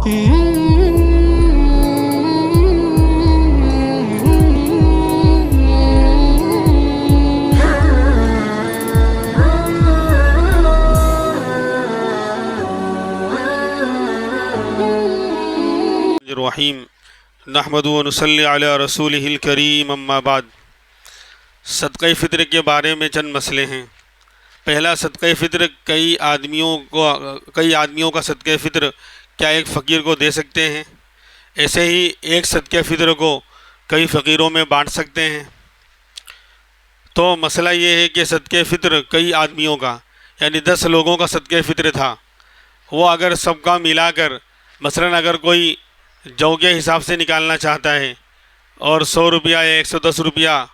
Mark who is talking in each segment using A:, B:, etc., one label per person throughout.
A: الرحیم نحمد و نصلی علی رسولہ الکریم اما بعد۔ صدقہ فطر کے بارے میں چند مسئلے ہیں۔ پہلا، صدقہ فطر کئی آدمیوں کا صدقہ فطر کیا ایک فقیر کو دے سکتے ہیں؟ ایسے ہی ایک صدقہ فطر کو کئی فقیروں میں بانٹ سکتے ہیں؟ تو مسئلہ یہ ہے کہ صدقہ فطر کئی آدمیوں کا، یعنی 10 لوگوں کا صدقہ فطر تھا، وہ اگر سب کا ملا کر مثلاً اگر کوئی جو کے حساب سے نکالنا چاہتا ہے اور 100 روپیہ یا 110 روپیہ،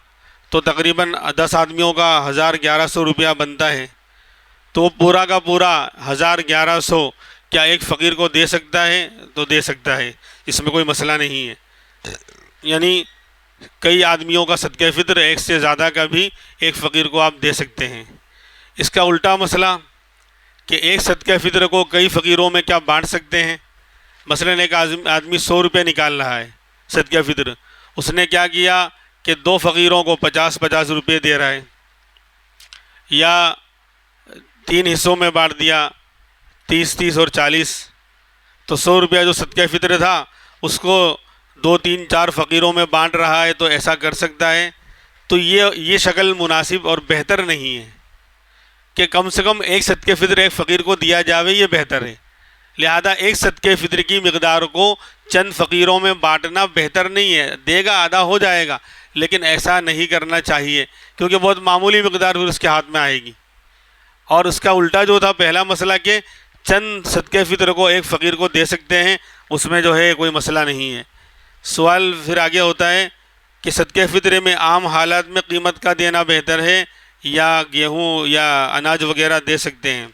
A: تو تقریباً 10 آدمیوں کا 1100 روپیہ بنتا ہے، تو پورا کا پورا 1100 کیا ایک فقیر کو دے سکتا ہے؟ تو دے سکتا ہے، اس میں کوئی مسئلہ نہیں ہے۔ یعنی کئی آدمیوں کا صدقہ فطر، ایک سے زیادہ کا بھی ایک فقیر کو آپ دے سکتے ہیں۔ اس کا الٹا مسئلہ کہ ایک صدقہ فطر کو کئی فقیروں میں کیا بانٹ سکتے ہیں؟ مثلاً ایک آدمی 100 روپے نکال رہا ہے صدقہ فطر، اس نے کیا کیا کہ 2 فقیروں کو 50 روپے دے رہا ہے، یا 3 حصوں میں بانٹ دیا، 30 اور 40، تو 100 روپیہ جو صدقہ فطر تھا اس کو 2 3 4 فقیروں میں بانٹ رہا ہے، تو ایسا کر سکتا ہے؟ تو یہ شکل مناسب اور بہتر نہیں ہے کہ کم سے کم ایک صدقہ فطر ایک فقیر کو دیا جاوے، یہ بہتر ہے۔ لہذا ایک صدقہ فطر کی مقدار کو چند فقیروں میں بانٹنا بہتر نہیں ہے، دے گا آدھا ہو جائے گا، لیکن ایسا نہیں کرنا چاہیے کیونکہ بہت معمولی مقدار پھر اس کے ہاتھ میں آئے گی۔ اور اس کا الٹا جو تھا پہلا مسئلہ کہ چند صدقہ فطر کو ایک فقیر کو دے سکتے ہیں، اس میں جو ہے کوئی مسئلہ نہیں ہے۔ سوال پھر آگے ہوتا ہے کہ صدقہ فطر میں عام حالات میں قیمت کا دینا بہتر ہے یا گیہوں یا اناج وغیرہ دے سکتے ہیں؟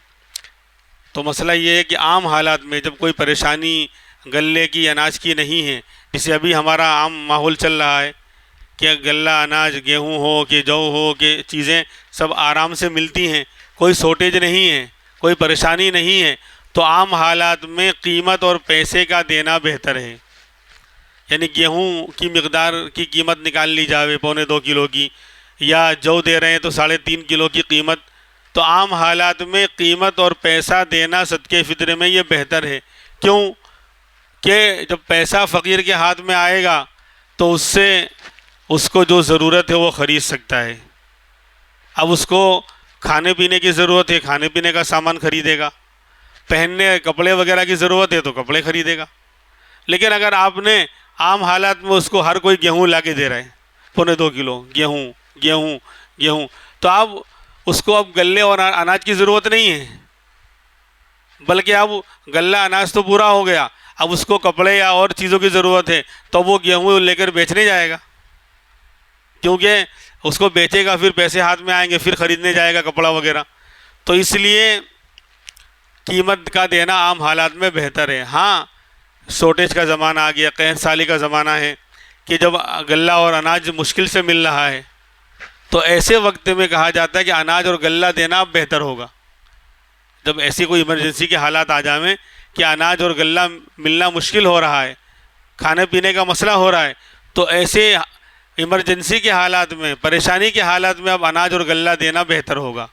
A: تو مسئلہ یہ ہے کہ عام حالات میں جب کوئی پریشانی غلے کی اناج کی نہیں ہے، جسے ابھی ہمارا عام ماحول چل رہا ہے کہ غلہ اناج گیہوں ہو کہ جو ہو کہ چیزیں سب آرام سے ملتی ہیں، کوئی شارٹیج نہیں ہے، کوئی پریشانی نہیں ہے، تو عام حالات میں قیمت اور پیسے کا دینا بہتر ہے۔ یعنی گیہوں کی مقدار کی قیمت نکال لی جاوے 2.25 کلو کی، یا جو دے رہے ہیں تو 3.5 کلو کی قیمت، تو عام حالات میں قیمت اور پیسہ دینا صدقہ فطر میں یہ بہتر ہے۔ کیوں کہ جب پیسہ فقیر کے ہاتھ میں آئے گا تو اس سے اس کو جو ضرورت ہے وہ خرید سکتا ہے۔ اب اس کو کھانے پینے کی ضرورت ہے، کھانے پینے کا سامان خریدے گا، پہننے کپڑے وغیرہ کی ضرورت ہے تو کپڑے خریدے گا۔ لیکن اگر آپ نے عام حالات میں اس کو ہر کوئی گیہوں لا کے دے رہا ہے 2.25 کلو گیہوں، تو آپ اس کو اب غلے اور اناج کی ضرورت نہیں ہے، بلکہ اب غلہ اناج تو پورا ہو گیا، اب اس کو کپڑے یا اور چیزوں کی ضرورت ہے، تو وہ گیہوں لے کر بیچنے جائے گا، کیونکہ اس کو بیچے گا، پھر پیسے ہاتھ میں آئیں گے، پھر خریدنے جائے گا کپڑا وغیرہ۔ تو اس لیے قیمت کا دینا عام حالات میں بہتر ہے۔ ہاں، شارٹیج کا زمانہ آ گیا، قحط سالی کا زمانہ ہے کہ جب غلہ اور اناج مشکل سے مل رہا ہے، تو ایسے وقت میں کہا جاتا ہے کہ اناج اور غلہ دینا بہتر ہوگا۔ جب ایسی کوئی ایمرجنسی کے حالات آ جائیں کہ اناج اور غلہ ملنا مشکل ہو رہا ہے، کھانے پینے کا مسئلہ ہو رہا ہے، تو ایسے ایمرجنسی کے حالات میں، پریشانی کے حالات میں اب اناج اور غلہ دینا بہتر ہوگا،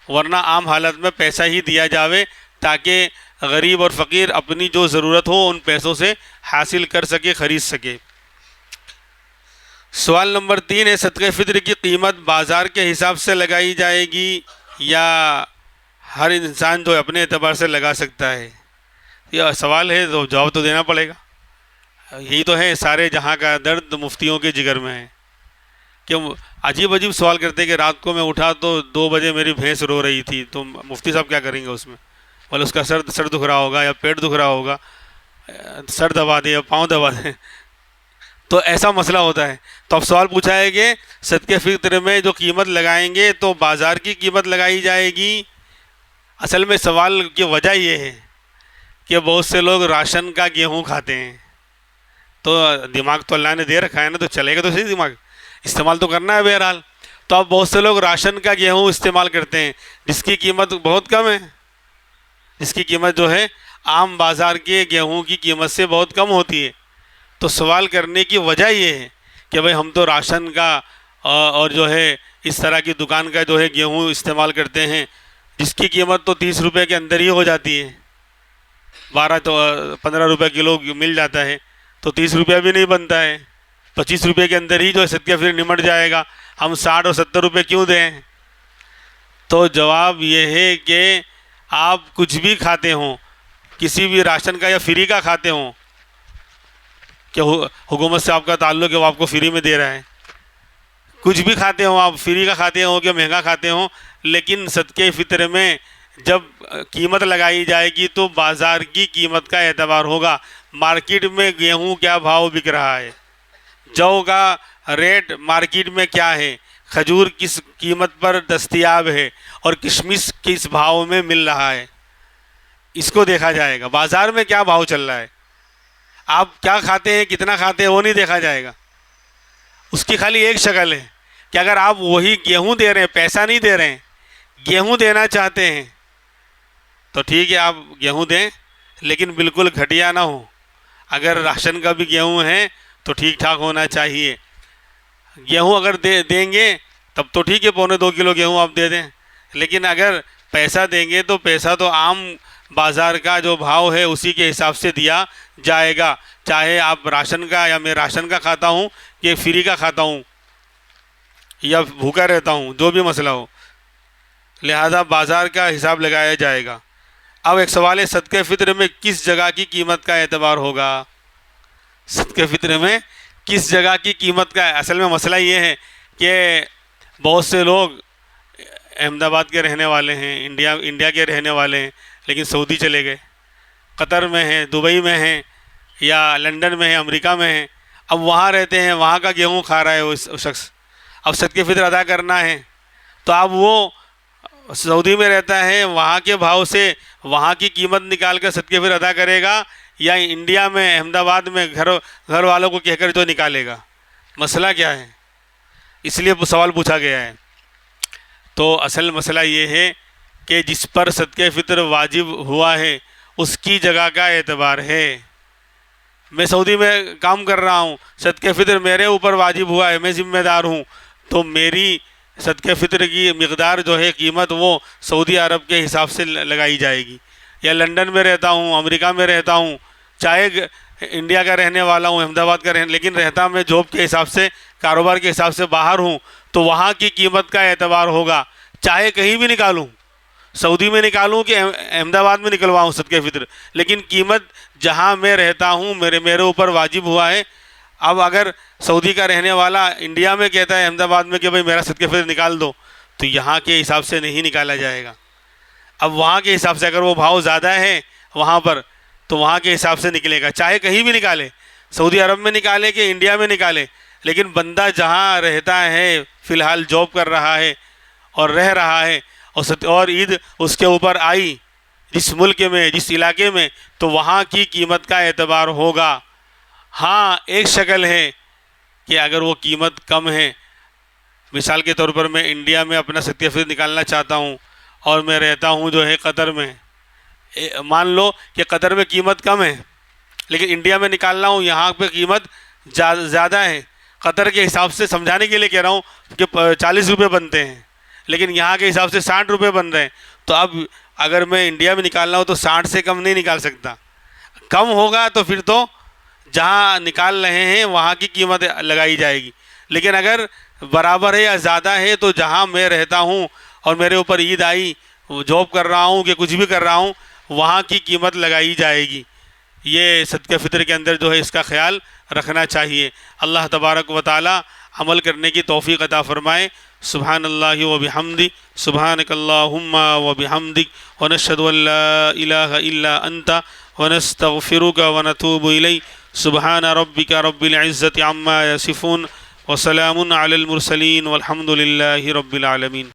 A: ورنہ عام حالت میں پیسہ ہی دیا جاوے تاکہ غریب اور فقیر اپنی جو ضرورت ہو ان پیسوں سے حاصل کر سکے، خرید سکے۔ سوال نمبر 3 ہے، صدقہ فطر کی قیمت بازار کے حساب سے لگائی جائے گی یا ہر انسان جو اپنے اعتبار سے لگا سکتا ہے؟ یہ سوال ہے تو جواب تو دینا پڑے گا۔ یہی تو ہے سارے جہاں کا درد مفتیوں کے جگر میں ہے کہ عجیب سوال کرتے کہ رات کو میں اٹھا تو 2 بجے میری بھینس رو رہی تھی، تو مفتی صاحب کیا کریں گے اس میں؟ بولے اس کا سر دکھ رہا ہوگا یا پیٹ دکھ رہا ہوگا، سر دبا دیں یا پاؤں دبا دیں، تو ایسا مسئلہ ہوتا ہے۔ تو اب سوال پوچھا ہے کہ صدقہ فطر میں جو قیمت لگائیں گے تو بازار کی قیمت لگائی جائے گی؟ اصل میں سوال کی وجہ یہ ہے کہ بہت سے لوگ راشن کا گیہوں کھاتے ہیں، تو دماغ تو اللہ نے دے رکھا ہے نا، تو چلے گا تو صحیح، دماغ استعمال تو کرنا ہے بہرحال۔ تو اب بہت سے لوگ راشن کا گیہوں استعمال کرتے ہیں جس کی قیمت بہت کم ہے، جس کی قیمت جو ہے عام بازار کے گیہوں کی قیمت سے بہت کم ہوتی ہے۔ تو سوال کرنے کی وجہ یہ ہے کہ بھئی ہم تو راشن کا اور جو ہے اس طرح کی دکان کا جو ہے گیہوں استعمال کرتے ہیں، جس کی قیمت تو 30 روپے کے اندر ہی ہو جاتی ہے، 15 روپے کلو مل جاتا ہے، تو 30 روپیہ بھی نہیں بنتا ہے، 25 روپے کے اندر ہی جو ہے صدقہ فطر نمٹ جائے گا، ہم 60 اور 70 روپے کیوں دیں؟ تو جواب یہ ہے کہ آپ کچھ بھی کھاتے ہوں، کسی بھی راشن کا یا فری کا کھاتے ہوں کہ حکومت سے آپ کا تعلق ہے، وہ آپ کو فری میں دے رہا ہے، کچھ بھی کھاتے ہوں آپ، فری کا کھاتے ہوں کہ مہنگا کھاتے ہوں، لیکن صدقہ فطر میں جب قیمت لگائی جائے گی تو بازار کی قیمت کا اعتبار ہوگا۔ مارکیٹ میں گیہوں کیا بھاؤ بک رہا ہے، جو کا ریٹ مارکیٹ میں کیا ہے، کھجور کس قیمت پر دستیاب ہے اور کشمش کس بھاؤ میں مل رہا ہے، اس کو دیکھا جائے گا۔ بازار میں کیا بھاؤ چل رہا ہے، آپ کیا کھاتے ہیں، کتنا کھاتے ہیں، وہ نہیں دیکھا جائے گا۔ اس کی خالی ایک شکل ہے کہ اگر آپ وہی گیہوں دے رہے ہیں، پیسہ نہیں دے رہے ہیں، گیہوں دینا چاہتے ہیں تو ٹھیک ہے، آپ گیہوں دیں، لیکن بالکل گھٹیا نہ ہو۔ اگر راشن کا بھی گیہوں ہے تو ٹھیک ٹھاک ہونا چاہیے۔ گیہوں اگر دیں گے تب تو ٹھیک ہے، 1.25 کلو گیہوں آپ دے دیں، لیکن اگر پیسہ دیں گے تو پیسہ تو عام بازار کا جو بھاؤ ہے اسی کے حساب سے دیا جائے گا، چاہے آپ راشن کا یا میں راشن کا کھاتا ہوں کہ فری کا کھاتا ہوں یا بھوکا رہتا ہوں، جو بھی مسئلہ ہو، لہذا بازار کا حساب لگایا جائے گا۔ اب ایک سوال ہے، صدقہ فطر میں کس جگہ کی قیمت کا اعتبار ہوگا؟ صدقہ فطر میں کس جگہ کی قیمت کا؟ اصل میں مسئلہ یہ ہے کہ بہت سے لوگ احمد آباد کے رہنے والے ہیں، انڈیا کے رہنے والے ہیں، لیکن سعودی چلے گئے، قطر میں ہیں، دبئی میں ہیں، یا لنڈن میں ہیں، امریکہ میں ہیں، اب وہاں رہتے ہیں، وہاں کا گیہوں کھا رہا ہے وہ شخص، اب صدقہ فطر ادا کرنا ہے تو اب وہ سعودی میں رہتا ہے، وہاں کے بھاؤ سے وہاں کی قیمت نکال کر صدقہ فطر ادا کرے گا، یا انڈیا میں احمد آباد میں گھر والوں کو کہہ کر جو نکالے گا؟ مسئلہ کیا ہے؟ اس لیے سوال پوچھا گیا ہے۔ تو اصل مسئلہ یہ ہے کہ جس پر صدقہ فطر واجب ہوا ہے اس کی جگہ کا اعتبار ہے۔ میں سعودی میں کام کر رہا ہوں، صدقہ فطر میرے اوپر واجب ہوا ہے، میں ذمہ دار ہوں، تو میری صدقہ فطر کی مقدار جو ہے قیمت وہ سعودی عرب کے حساب سے لگائی جائے گی۔ یا لنڈن میں رہتا ہوں، امریکہ میں رہتا ہوں، چاہے انڈیا کا رہنے والا ہوں، احمد آباد کا لیکن رہتا میں جاب کے حساب سے، کاروبار کے حساب سے باہر ہوں، تو وہاں کی قیمت کا اعتبار ہوگا، چاہے کہیں بھی نکالوں، سعودی میں نکالوں کہ احمد آباد میں نکلواؤں صدقہ فطر، لیکن قیمت جہاں میں رہتا ہوں میرے اوپر واجب ہوا ہے۔ اب اگر سعودی کا رہنے والا انڈیا میں کہتا ہے احمد آباد میں کہ بھائی میرا صدقہ فطر نکال دو، تو یہاں کے حساب سے نہیں نکالا جائے گا۔ اب وہاں کے حساب سے اگر وہ بھاؤ زیادہ ہے وہاں پر تو وہاں کے حساب سے نکلے گا، چاہے کہیں بھی نکالے، سعودی عرب میں نکالے کہ انڈیا میں نکالے، لیکن بندہ جہاں رہتا ہے فی الحال جاب کر رہا ہے اور رہ رہا ہے، اور عید اس کے اوپر آئی جس ملک میں، جس علاقے میں، تو وہاں کی قیمت کا اعتبار ہوگا۔ ہاں ایک شکل ہے کہ اگر وہ قیمت کم ہے، مثال کے طور پر میں انڈیا میں اپنا صدقہ فطر نکالنا چاہتا ہوں اور میں رہتا ہوں جو ہے قطر میں، مان لو کہ قطر میں قیمت کم ہے لیکن انڈیا میں نکالنا ہوں، یہاں پہ قیمت زیادہ ہے، قطر کے حساب سے سمجھانے کے لیے کہہ رہا ہوں کہ 40 روپے بنتے ہیں لیکن یہاں کے حساب سے 60 روپے بن رہے ہیں، تو اب اگر میں انڈیا میں نکالنا ہوں تو 60 سے کم نہیں نکال سکتا، کم ہوگا تو پھر تو جہاں نکال رہے ہیں وہاں کی قیمت لگائی جائے گی، لیکن اگر برابر ہے یا زیادہ ہے تو جہاں میں رہتا ہوں اور میرے اوپر عید آئی، جاب کر رہا ہوں کہ کچھ بھی کر رہا ہوں، وہاں کی قیمت لگائی جائے گی۔ یہ صدقہ فطر کے اندر جو ہے اس کا خیال رکھنا چاہیے۔ اللہ تبارک و تعالی عمل کرنے کی توفیق عطا فرمائے۔ سبحان اللہ و بحمدہ، سبحانک اللہم و بحمدک، ونشہد ان لا الہ الا انت، ونستغفرک ونتوب الیک۔ سبحان ربک رب العزت عما یصفون، وسلام علی المرسلین، والحمد للہ رب العالمین۔